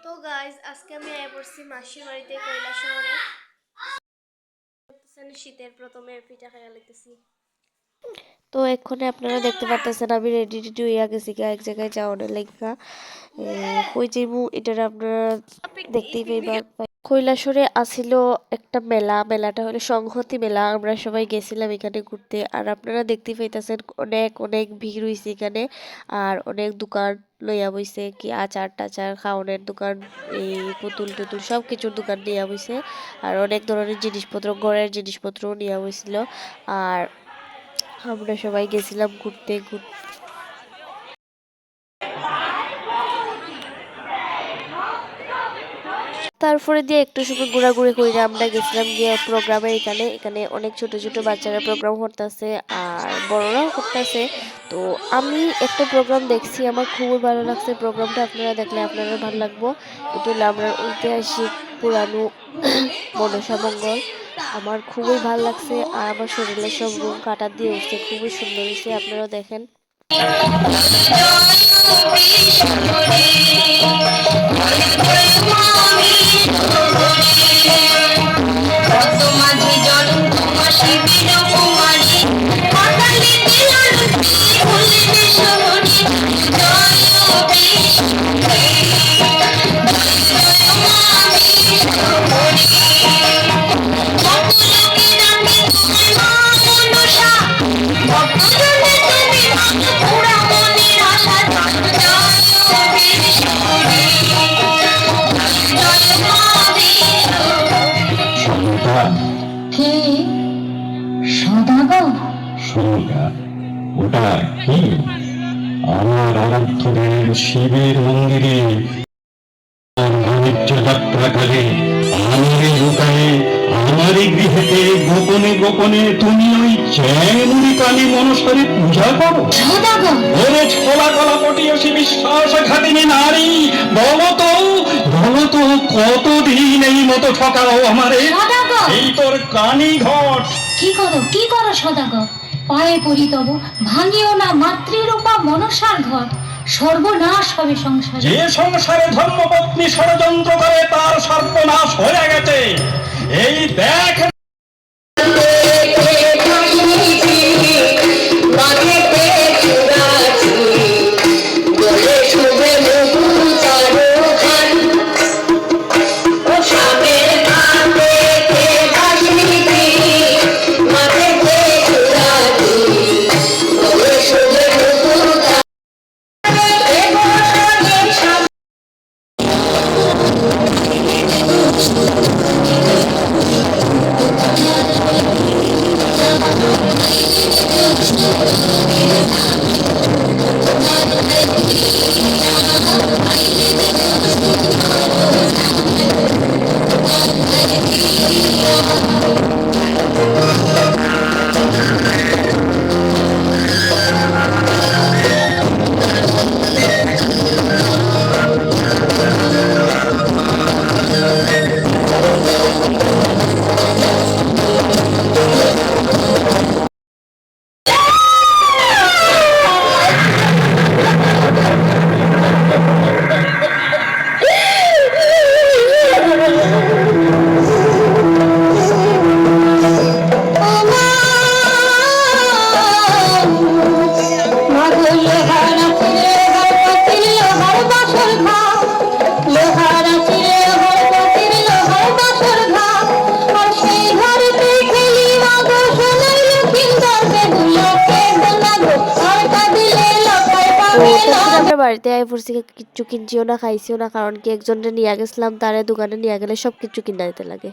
তো গাইজ আজকে আমি আয়া পড়ছি মাসির বাড়িতে কৈলাসহরে। শীতের প্রথমে পিঠা খাইয়া লাগতেছি। তো এক্ষণে আপনারা দেখতে পারতেছেন আমি রেডি টেডি হইয়া গেছি এক জায়গায় যাওয়ার লেগা। কই যাইমু এটা আপনারা দেখতেই পাইবার। কৈলাসহরে আসিল একটা মেলা, মেলাটা হলো সংহতি মেলা। আমরা সবাই গেছিলাম এখানে ঘুরতে। আর আপনারা দেখতেই পাইতেছেন অনেক অনেক ভিড় হইছে এখানে। আর অনেক দোকান লইয়া বইছে, কি আচার টাচার খাওয়ানোর দোকান, এই পুতুল টুতুল সব কিছুর দোকান নিয়ে বইছে। আর অনেক ধরনের জিনিসপত্র, ঘরের জিনিসপত্রও নিয়ে বইছিল। আর আমরা সবাই গেছিলাম ঘুরতে ঘুরতে। তারপরে দিয়ে একটু সময় ঘোরাঘুরি করে আমরা গেছিলাম গিয়ে প্রোগ্রামে। এখানে এখানে অনেক ছোট ছোট বাচ্চারা প্রোগ্রাম করতেছে আর বড়রাও করতেছে। তো আমি একটা প্রোগ্রাম দেখছি, আমার খুবই ভালো লাগছে প্রোগ্রামটা। আপনারা দেখলে আপনারা ভালো লাগবো। এটা হলো আমরা ঐতিহাসিক পুরানো মনসা মঙ্গল। আমার খুবই ভালো লাগছে আর আমার শরীরের সব রুম কাটা দিয়ে উঠছে, খুবই সুন্দর হয়েছে। আপনারা দেখেন। ওটা কি? আমার আরাধ্য দেব শিবের মন্দিরে বাণিজ্য যাত্রাকালে আমারই লুকায়ে আমারই গৃহেতে গোপনে গোপনে তুমি ওই চ্যাংড়ি কালী মনসারে পূজা করো। ওরে ছোলা গলা পটিয়সী বিশ্বাসঘাতিনী নারী, বলো তো কতদিন এই মতো ঠকাও আমারে? এই তোর কানি ঘট। কি করো সদাগর? পায়ে পড়ি তব, ভাঙিও না মাতৃরূপা মনসার ঘর। সর্বনাশ হবে সংসারে। যে সংসারে ধর্মপত্নী ষড়যন্ত্র করে তার সর্বনাশ হয়ে গেছে। এই দেখ আমরা বাড়িতে আই পড়ছি, কিচ্ছু কিনছিও না খাইছিও না, কারণ কি একজনকে নিয়ে গেছিলাম, তারে দোকানে নিয়ে গেলে সব কিছু কিনা দিতে লাগে।